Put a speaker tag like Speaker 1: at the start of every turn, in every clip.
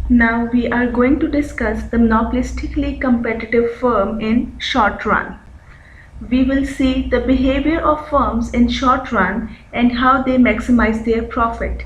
Speaker 1: Now we are going to discuss the monopolistically competitive firm in short run. We will see the behavior of firms in short run and how they maximize their profit.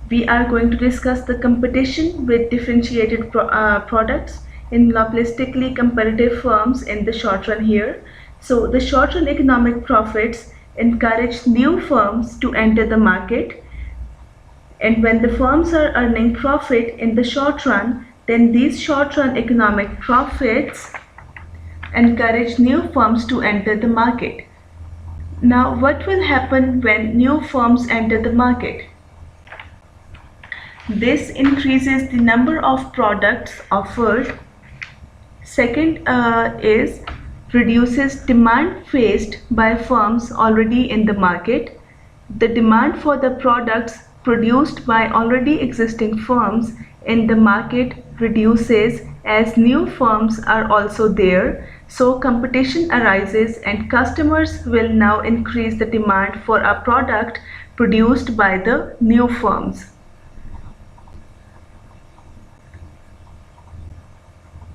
Speaker 1: We are going to discuss the competition with differentiated products in monopolistically competitive firms in the short run here. So the short run economic profits encourage new firms to enter the market, and when the firms are earning profit in the short run, then these short run economic profits encourage new firms to enter the market. Now, what will happen when new firms enter the market? This increases the number of products offered. Second is reduces demand faced by firms already in the market. The demand for the products produced by already existing firms in the market reduces as new firms are also there. So competition arises and customers will now increase the demand for a product produced by the new firms.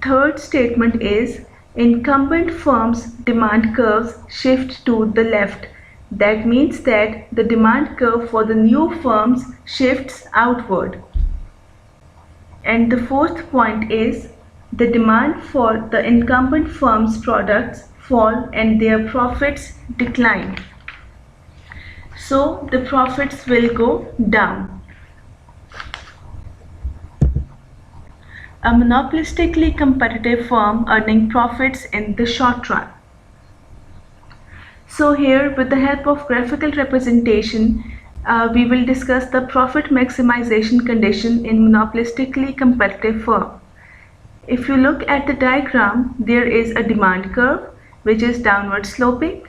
Speaker 1: Third statement is incumbent firms' demand curves shift to the left. That means that the demand curve for the new firms shifts outward. And the fourth point is the demand for the incumbent firms' products fall and their profits decline. So the profits will go down. A monopolistically competitive firm earning profits in the short run. So here, with the help of graphical representation, we will discuss the profit maximization condition in monopolistically competitive firm. If you look at the diagram, there is a demand curve which is downward sloping,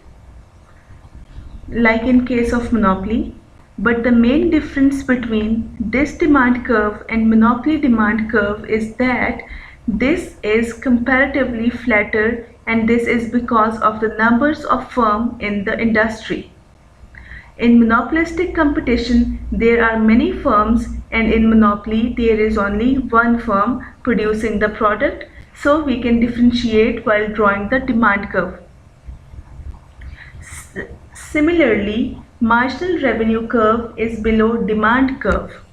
Speaker 1: like in case of monopoly. But the main difference between this demand curve and monopoly demand curve is that this is comparatively flatter, and this is because of the numbers of firms in the industry. In monopolistic competition, there are many firms, and in monopoly, there is only one firm producing the product, so we can differentiate while drawing the demand curve. Similarly, marginal revenue curve is below demand curve.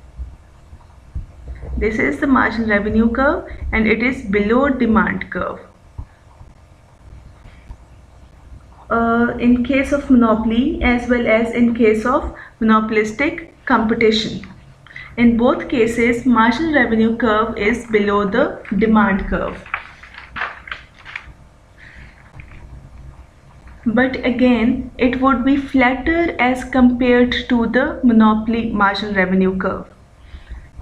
Speaker 1: This is the marginal revenue curve and it is below demand curve. In case of monopoly as well as in case of monopolistic competition. In both cases, marginal revenue curve is below the demand curve. But again, it would be flatter as compared to the monopoly marginal revenue curve.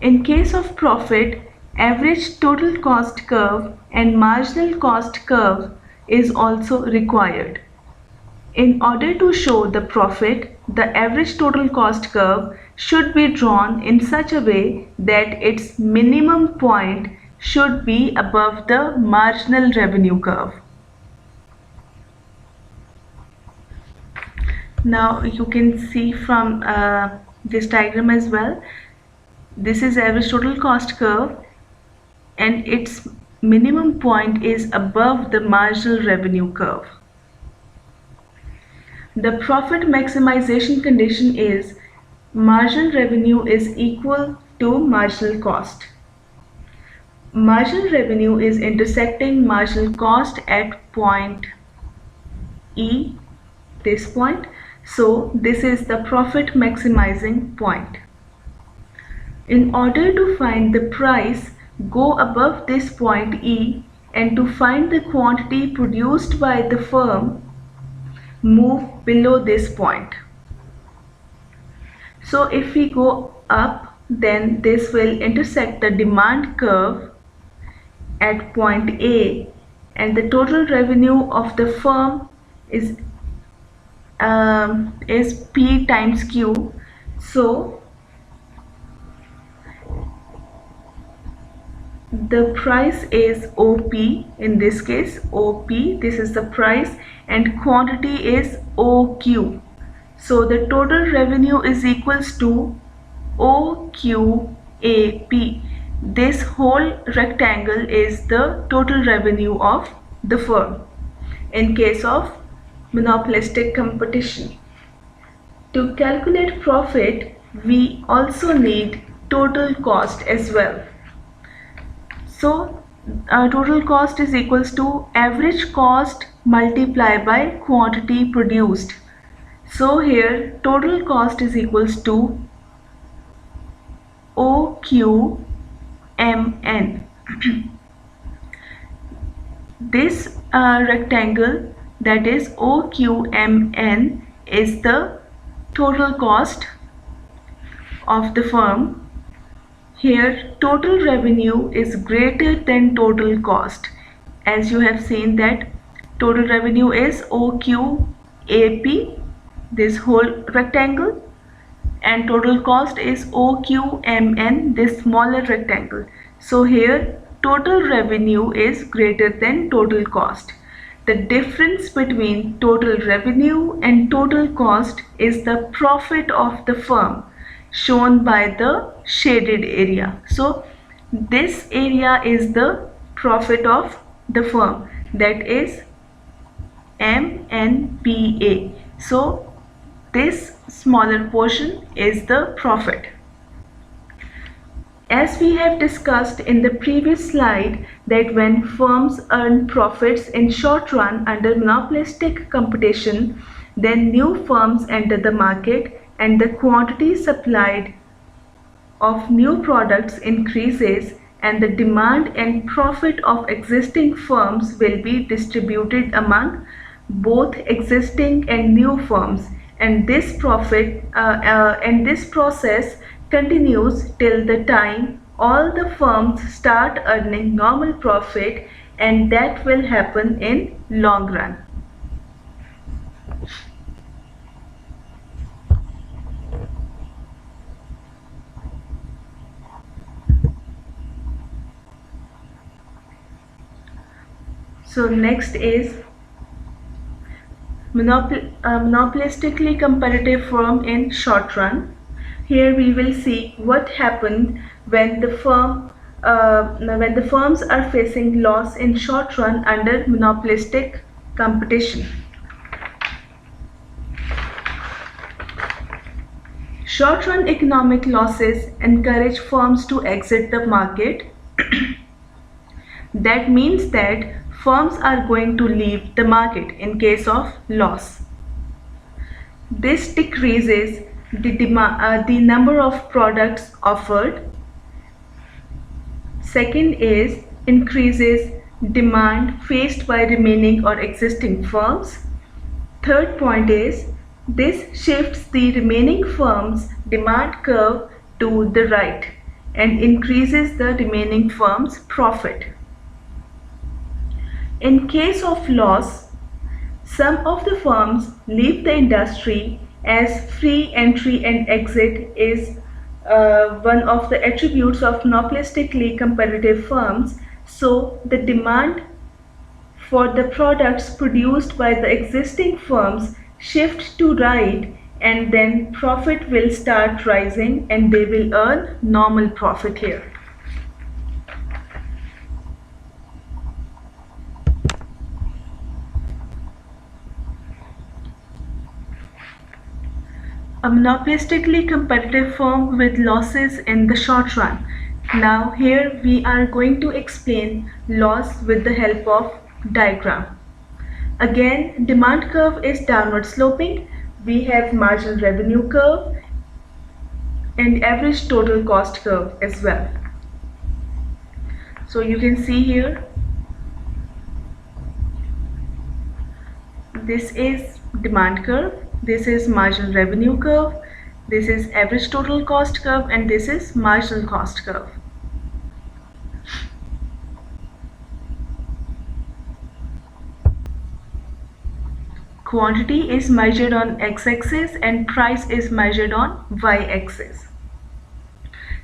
Speaker 1: In case of profit, average total cost curve and marginal cost curve is also required. In order to show the profit, the average total cost curve should be drawn in such a way that its minimum point should be above the marginal revenue curve. Now you can see from this diagram as well, this is average total cost curve and its minimum point is above the marginal revenue curve. The profit maximization condition is marginal revenue is equal to marginal cost. Marginal revenue is intersecting marginal cost at point E, this point. So this is the profit maximizing point. In order to find the price, go above this point E, and to find the quantity produced by the firm, move below this point. So if we go up, then this will intersect the demand curve at point A, and the total revenue of the firm is P times Q. So the price is OP, in this case OP, this is the price, and quantity is OQ. So the total revenue is equals to OQAP. This whole rectangle is the total revenue of the firm in case of monopolistic competition. To calculate profit, we also need total cost as well. So, total cost is equals to average cost multiplied by quantity produced. So here total cost is equals to OQMN. This rectangle, that is OQMN, is the total cost of the firm. Here total revenue is greater than total cost. As you have seen that total revenue is OQAP, this whole rectangle, and total cost is OQMN, this smaller rectangle. So here total revenue is greater than total cost. The difference between total revenue and total cost is the profit of the firm, shown by the shaded area. So this area is the profit of the firm, that is MNPA. So this smaller portion is the profit. As we have discussed in the previous slide, that when firms earn profits in short run under monopolistic competition, then new firms enter the market and the quantity supplied of new products increases, and the demand and profit of existing firms will be distributed among both existing and new firms, and this process continues till the time all the firms start earning normal profit, and that will happen in long run. So next is monopolistically competitive firm in short run. Here we will see what happened when the firms are facing loss in short run under monopolistic competition. Short run economic losses encourage firms to exit the market. That means that firms are going to leave the market in case of loss. This decreases the number of products offered. Second is increases demand faced by remaining or existing firms. Third point is this shifts the remaining firms' demand curve to the right and increases the remaining firms' profit. In case of loss, some of the firms leave the industry, as free entry and exit is one of the attributes of monopolistically competitive firms. So the demand for the products produced by the existing firms shift to right, and then profit will start rising and they will earn normal profit here. A monopolistically competitive firm with losses in the short run. Now here we are going to explain loss with the help of diagram. Again, demand curve is downward sloping. We have marginal revenue curve and average total cost curve as well. So you can see here, this is demand curve, this is marginal revenue curve, this is average total cost curve, and this is marginal cost curve. Quantity is measured on x-axis and price is measured on y-axis.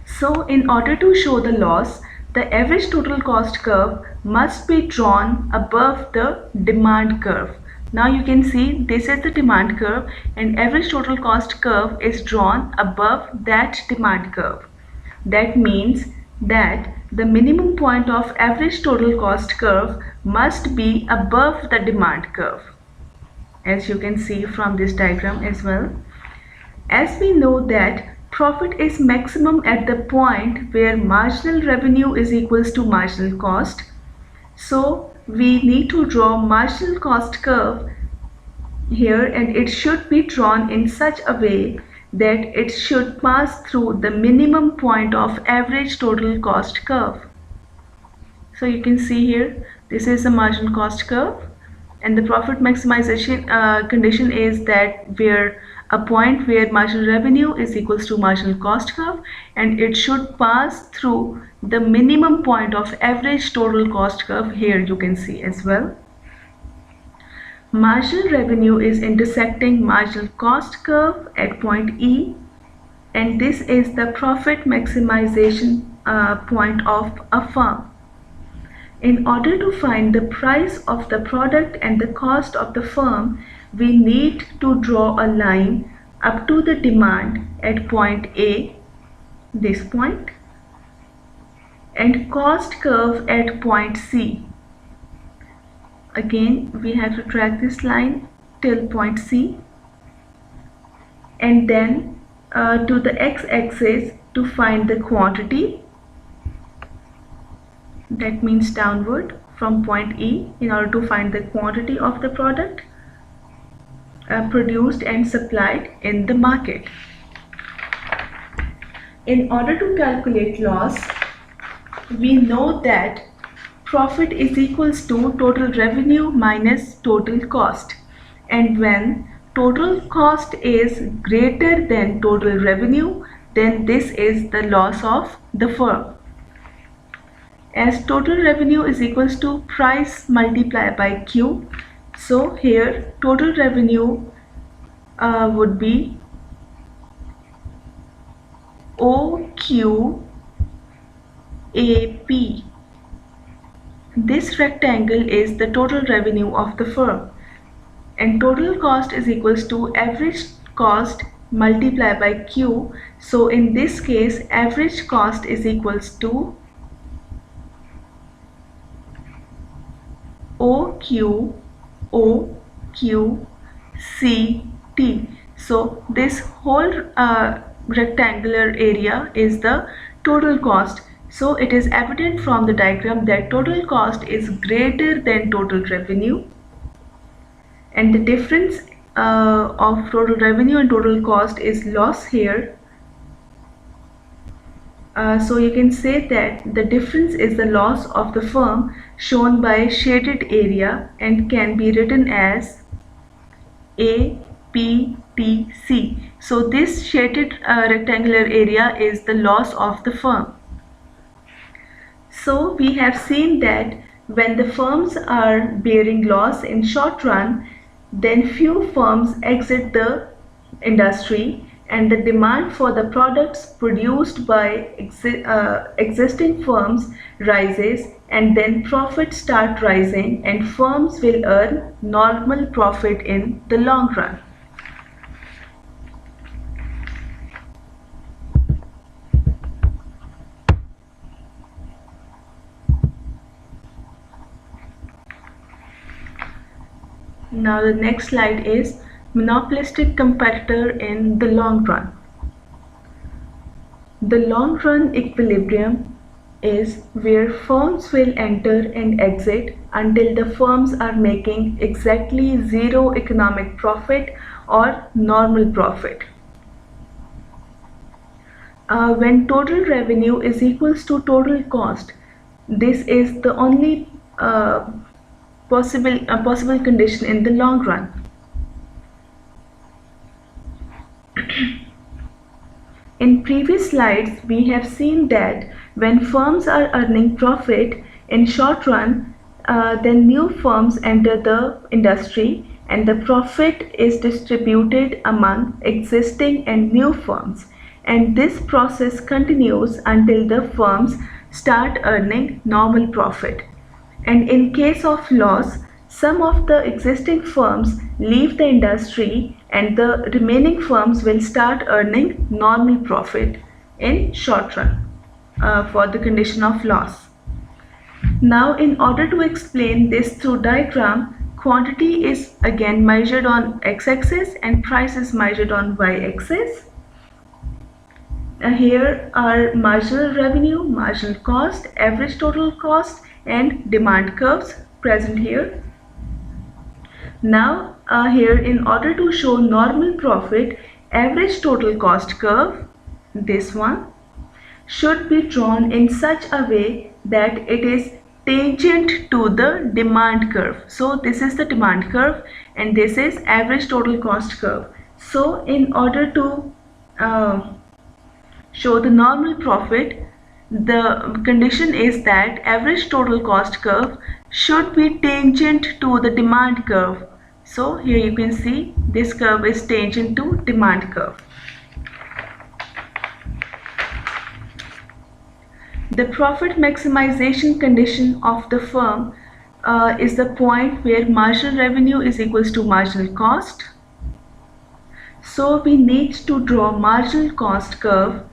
Speaker 1: So in order to show the loss, the average total cost curve must be drawn above the demand curve. Now you can see this is the demand curve and average total cost curve is drawn above that demand curve. That means that the minimum point of average total cost curve must be above the demand curve, as you can see from this diagram as well. As we know that profit is maximum at the point where marginal revenue is equals to marginal cost, so we need to draw marginal cost curve here, and it should be drawn in such a way that it should pass through the minimum point of average total cost curve. So you can see here, this is a marginal cost curve, and the profit maximization condition is that where a point where marginal revenue is equals to marginal cost curve, and it should pass through the minimum point of average total cost curve. Here you can see as well. Marginal revenue is intersecting marginal cost curve at point E, and this is the profit maximization point of a firm. In order to find the price of the product and the cost of the firm, we need to draw a line up to the demand at point A, this point, and cost curve at point C. Again, we have to track this line till point C, and then to the x-axis to find the quantity, that means downward from point E, in order to find the quantity of the product produced and supplied in the market. In order to calculate loss, we know that profit is equals to total revenue minus total cost, and when total cost is greater than total revenue, then this is the loss of the firm. As total revenue is equals to price multiplied by Q, so here total revenue would be OQAP. This rectangle is the total revenue of the firm, and total cost is equals to average cost multiplied by Q. So in this case, average cost is equals to OQCT. So this whole rectangular area is the total cost. So it is evident from the diagram that total cost is greater than total revenue, and the difference of total revenue and total cost is loss here. So you can say that the difference is the loss of the firm, shown by shaded area, and can be written as APTC. So this shaded rectangular area is the loss of the firm. So we have seen that when the firms are bearing loss in short run, then few firms exit the industry, and the demand for the products produced by existing firms rises, and then profits start rising, and firms will earn normal profit in the long run. Now the next slide is monopolistic competitor in the long run. The long run equilibrium is where firms will enter and exit until the firms are making exactly zero economic profit or normal profit. When total revenue is equals to total cost, this is the only possible condition in the long run. In previous slides, we have seen that when firms are earning profit in short run, then new firms enter the industry, and the profit is distributed among existing and new firms, and this process continues until the firms start earning normal profit. And in case of loss, some of the existing firms leave the industry, and the remaining firms will start earning normal profit in short run. for the condition of loss. Now, in order to explain this through diagram, quantity is again measured on x-axis and price is measured on y-axis. Here are marginal revenue, marginal cost, average total cost and demand curves present here. Now here, in order to show normal profit, average total cost curve, this one, should be drawn in such a way that it is tangent to the demand curve. So this is the demand curve and this is average total cost curve. So in order to show the normal profit, the condition is that average total cost curve should be tangent to the demand curve. So here you can see this curve is tangent to demand curve. The profit maximization condition of the firm is the point where marginal revenue is equals to marginal cost. So we need to draw marginal cost curve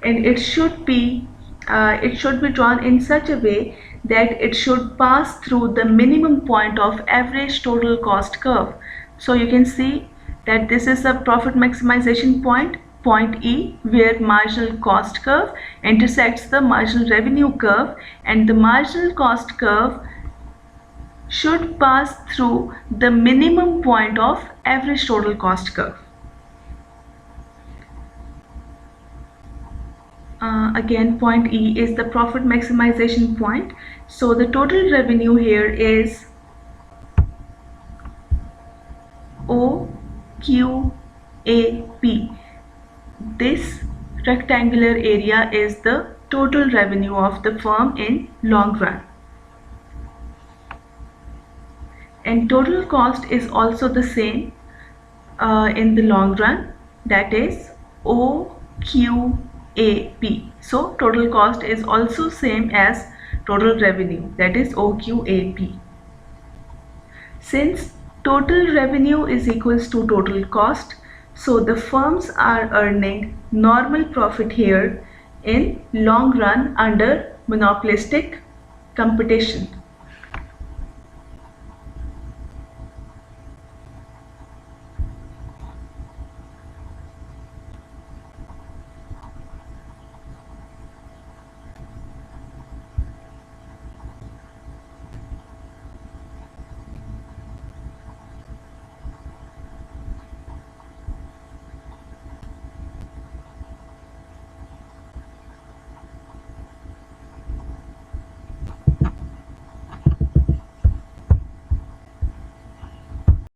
Speaker 1: and it should be drawn in such a way that it should pass through the minimum point of average total cost curve. So you can see that this is the profit maximization point, point E, where marginal cost curve intersects the marginal revenue curve, and the marginal cost curve should pass through the minimum point of average total cost curve. Again, point E is the profit maximization point. So the total revenue here is OQAP. This rectangular area is the total revenue of the firm in long run. And total cost is also the same in the long run, that is OQAP. So total cost is also same as total revenue, that is OQAP. Since total revenue is equals to total cost, so the firms are earning normal profit here in long run under monopolistic competition.